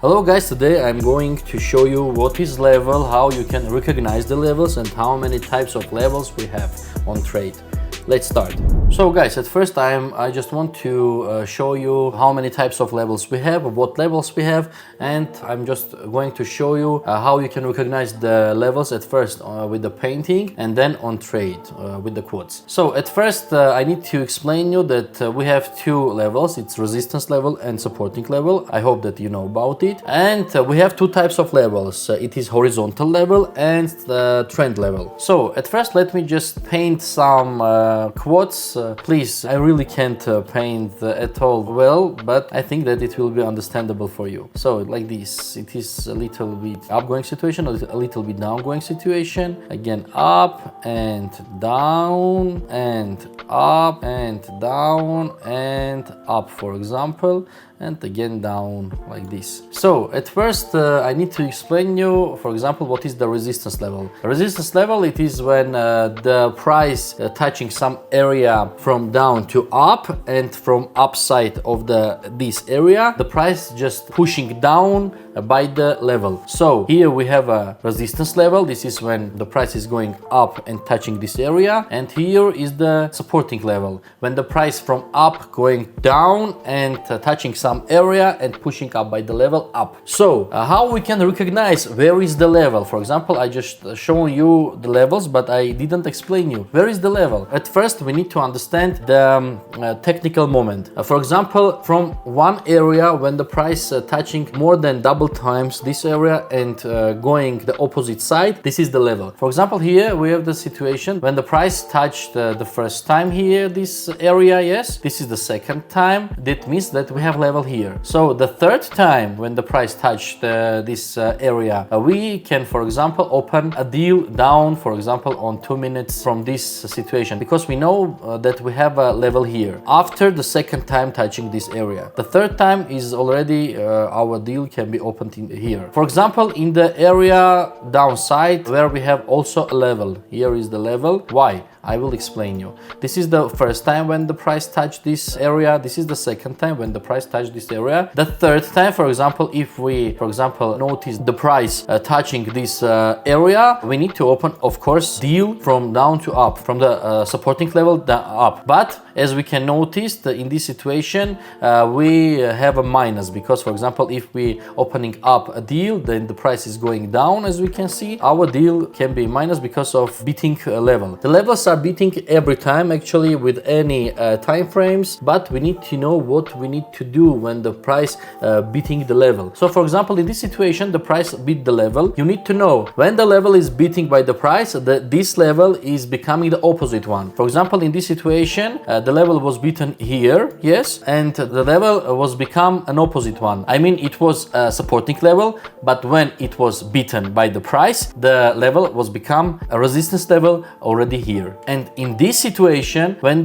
Hello guys, today I'm going to show you what is level, how you can recognize the levels and how many types of levels we have on trade. Let's start. So guys, at first I just want to show you how many types of levels we have, what levels we have, and I'm just going to show you how you can recognize the levels at first with the painting and then on trade with the quotes. So at first I need to explain you that we have two levels. It's resistance level and supporting level. I hope that you know about it. And we have two types of levels. It is horizontal level and the trend level. So at first let me just paint some quotes. Please, I really can't paint at all well, but I think that it will be understandable for you. So like this, it is a little bit upgoing situation, a little bit downgoing situation. Again, up and down and up and down and up, for example, and again down like this. So at first I need to explain you, for example, what is the resistance level. The resistance level, it is when the price touching some area from down to up, and from upside of this area the price just pushing down by the level. So here we have a resistance level. This is when the price is going up and touching this area, and here is the supporting level, when the price from up going down and touching some area and pushing up by the level up. So how we can recognize where is the level? For example, I just show you the levels, but I didn't explain you where is the level. At first we need to understand the technical moment. For example, from one area, when the price touching more than double times this area and going the opposite side, this is the level. For example, here we have the situation when the price touched the first time here this area. Yes, this is the second time. That means that we have level here. So the third time when the price touched this area, we can, for example, open a deal down, for example, on 2 minutes from this situation, because we know that we have a level here after the second time touching this area. The third time is already our deal can be opened in here. For example, in the area downside where we have also a level, here is the level. Why? I will explain you. This is the first time when the price touched this area. This is the second time when the price touched this area. The third time, for example, if we, for example, notice the price touching this area, we need to open, of course, deal from down to up, from the supporting level down up. But as we can notice, in this situation, we have a minus, because, for example, if we opening up a deal, then the price is going down. As we can see, our deal can be minus because of beating a level. The levels are beating every time, actually, with any time frames, but we need to know what we need to do when the price beating the level. So, for example, in this situation, the price beat the level. You need to know when the level is beating by the price, this level is becoming the opposite one. For example, in this situation, the level was beaten here, yes, and the level was become an opposite one. I mean, it was a supporting level, but when it was beaten by the price, the level was become a resistance level already here. And in this situation, when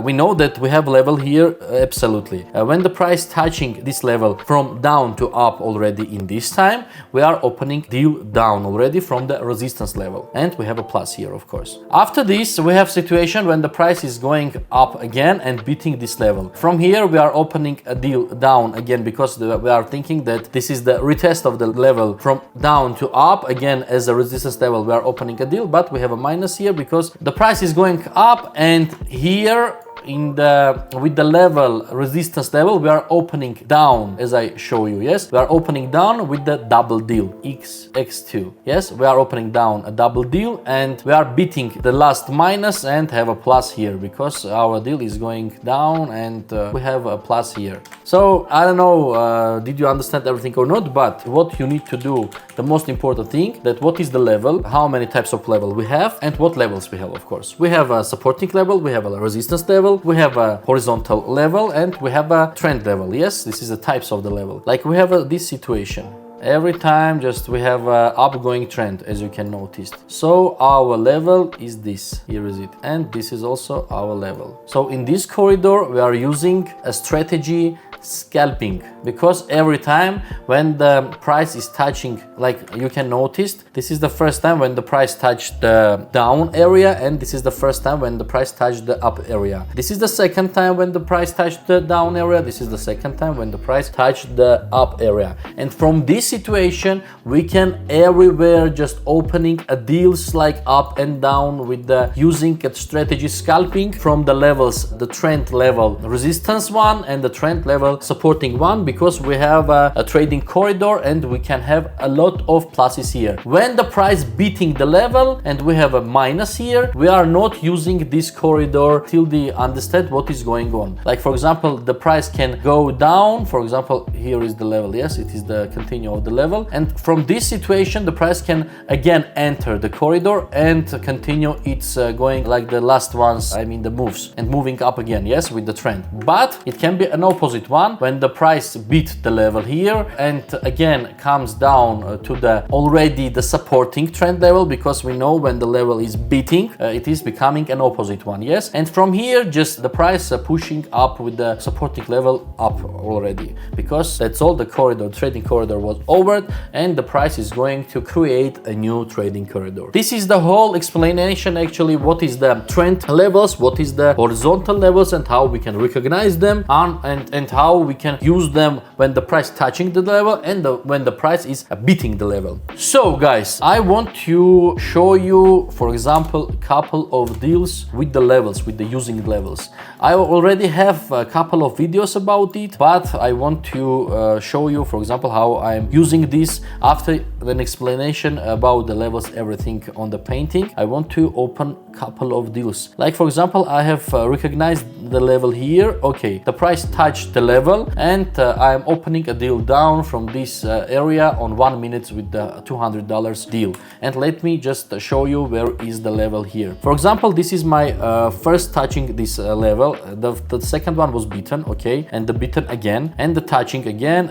we know that we have level here, absolutely. When the price touching this level from down to up already in this time, we are opening deal down already from the resistance level, and we have a plus here, of course. After this, we have situation when the price is going up again and beating this level. From here, we are opening a deal down again, because we are thinking that this is the retest of the level from down to up again as a resistance level. We are opening a deal, but we have a minus here because the price is going up, and here with the level resistance level we are opening down, as I show you. Yes, we are opening down with the double deal x2. Yes, we are opening down a double deal, and we are beating the last minus and have a plus here, because our deal is going down and we have a plus here. So I don't know, did you understand everything or not? But what you need to do, the most important thing, that what is the level, how many types of level we have, and what levels we have. Of course, we have a supporting level, we have a resistance level, we have a horizontal level, and we have a trend level. Yes, this is the types of the level. Like we have this situation. Every time just we have a upgoing trend, as you can notice. So our level is this. Here is it. And this is also our level. So in this corridor, we are using a strategy scalping. because every time when the price is touching, like you can notice, this is the first time when the price touched the down area, and this is the first time when the price touched the up area. This is the second time when the price touched the down area. This is the second time when the price touched the up area. And from this situation, we can everywhere just opening a deals like up and down with the using a strategy scalping from the levels, the trend level resistance one and the trend level supporting one, because we have a trading corridor and we can have a lot of pluses here. When the price beating the level and we have a minus here, we are not using this corridor till they understand what is going on. Like for example, the price can go down. For example, here is the level. Yes, it is the continue of the level. And from this situation, the price can again enter the corridor and continue its going like the last ones, I mean the moves, and moving up again, yes, with the trend. But it can be an opposite one when the price beat the level here and again comes down to the already the supporting trend level, because we know when the level is beating, it is becoming an opposite one, yes. And from here, just the price pushing up with the supporting level up already, because that's all, the corridor, trading corridor was over, and the price is going to create a new trading corridor. This is the whole explanation actually, what is the trend levels, what is the horizontal levels, and how we can recognize them, and how we can use them when the price touching the level and when the price is beating the level. So guys, I want to show you, for example, a couple of deals with the levels, with the using levels. I already have a couple of videos about it, but I want to show you, for example, how I'm using this after an explanation about the levels, everything on the painting. I want to open a couple of deals. Like for example, I have recognized the level here. Okay, the price touched the level, and I'm opening a deal down from this area on 1 minute with the $200 deal. And let me just show you where is the level here. For example, this is my first touching this level. The second one was beaten, okay, and the beaten again, and the touching again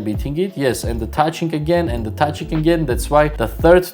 beating it, yes, and the touching again and the touching again. That's why the third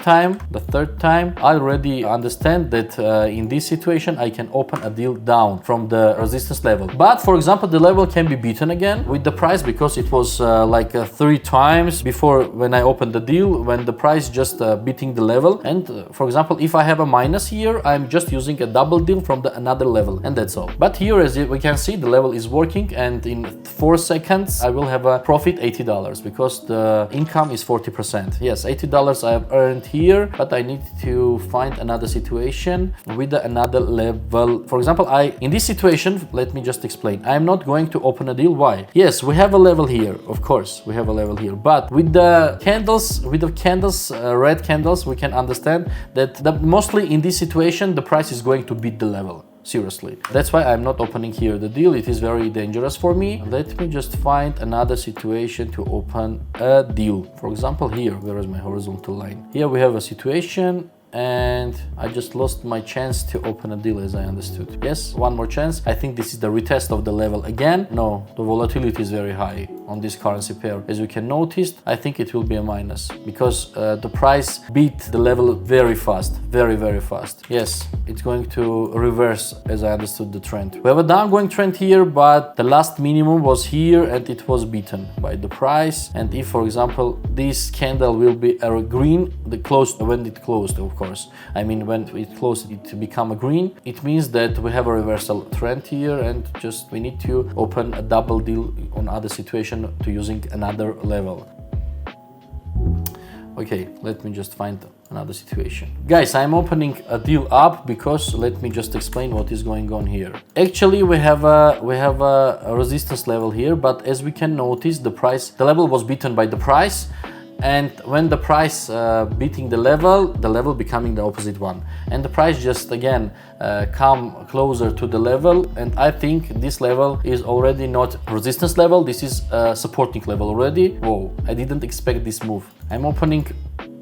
time I already understand that in this situation I can open a deal down from the resistance level. But for example, the level can be beaten again with the price, because it was like 3 times before when I opened the deal, when the price just beating the level. And for example, if I have a minus here, I'm just using a double deal from the another level, and that's all. But here, as we can see, the level is working, and in 4 seconds I will have a profit $80, because the income is 40%. Yes, $80 I have earned here, but I need to find another situation with another level. For example, in this situation, let me just explain. I'm not going to open a deal. Why? Yes, we have a level here, of course we have a level here, but with the candles, red candles, we can understand that mostly in this situation the price is going to beat the level. Seriously, that's why I'm not opening here the deal. It is very dangerous for me. Let me just find another situation to open a deal. For example, here, where is my horizontal line? Here we have a situation, and I just lost my chance to open a deal, as I understood. Yes, one more chance. I think this is the retest of the level again. No, the volatility is very high on this currency pair. As you can notice, I think it will be a minus, because the price beat the level very fast, very fast. Yes, it's going to reverse, as I understood the trend. We have a downgoing trend here, but the last minimum was here and it was beaten by the price. And if, for example, this candle will be a green, when it closed, of course, I mean when it closed, it become a green, it means that we have a reversal trend here, and just we need to open a double deal on other situation to using another level. Okay, let me just find another situation. Guys, I'm opening a deal up, because let me just explain what is going on here. Actually, we have a resistance level here, but as we can notice, the level was beaten by the price. And when the price beating the level becoming the opposite one, and the price just again come closer to the level, and I think this level is already not resistance level, this is supporting level already. Whoa, I didn't expect this move. I'm opening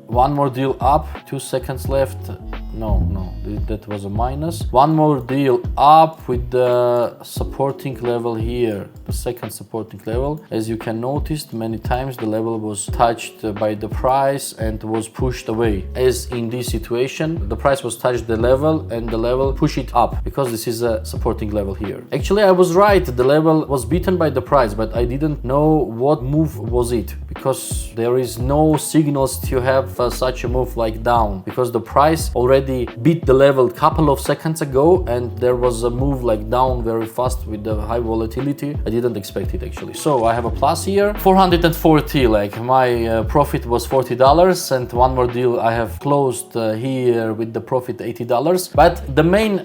one more deal up, 2 seconds left. that was a minus. One more deal up with the supporting level here, the second supporting level. As you can notice, many times the level was touched by the price and was pushed away. As in this situation, the price was touched the level and the level push it up, because this is a supporting level here. Actually, I was right, the level was beaten by the price, but I didn't know what move was it, because there is no signals to have such a move like down, because the price already beat the level a couple of seconds ago and there was a move like down very fast with the high volatility. I didn't expect it actually. So I have a plus here, 440, like my profit was $40, and one more deal I have closed here with the profit $80. But the main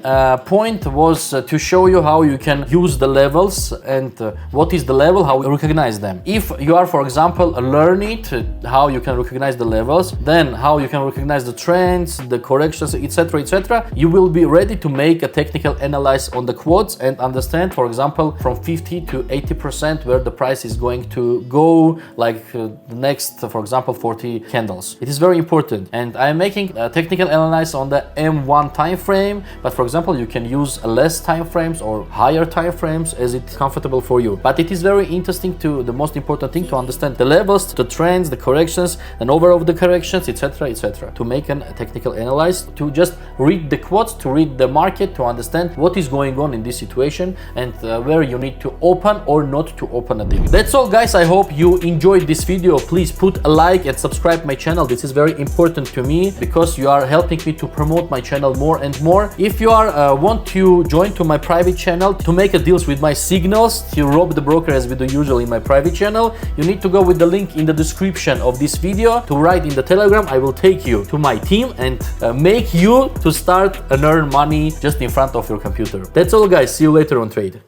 point was to show you how you can use the levels and what is the level, how you recognize them. If you are, for example, learn it, how you can recognize the levels, then how you can recognize the trends, the corrections, etc., etc., you will be ready to make a technical analysis on the quotes and understand, for example, from 50 to 80% where the price is going to go, like the next, for example, 40 candles. It is very important, and I am making a technical analysis on the M1 time frame, but for example, you can use less time frames or higher time frames as it's comfortable for you. But it is very interesting to, the most important thing, to understand the levels, the trends, the corrections, and overall the corrections, etc., etc., to make a technical analysis, to just read the quotes, to read the market, to understand what is going on in this situation and where you need to open or not to open a deal. That's all, guys. I hope you enjoyed this video. Please put a like and subscribe my channel. This is very important to me because you are helping me to promote my channel more and more. If you are want to join to my private channel to make a deals with my signals, to rob the broker as we do usually in my private channel, you need to go with the link in the description of this video to write in the Telegram. I will take you to my team and make you to start and earn money just in front of your computer. That's all, guys. See you later on trade.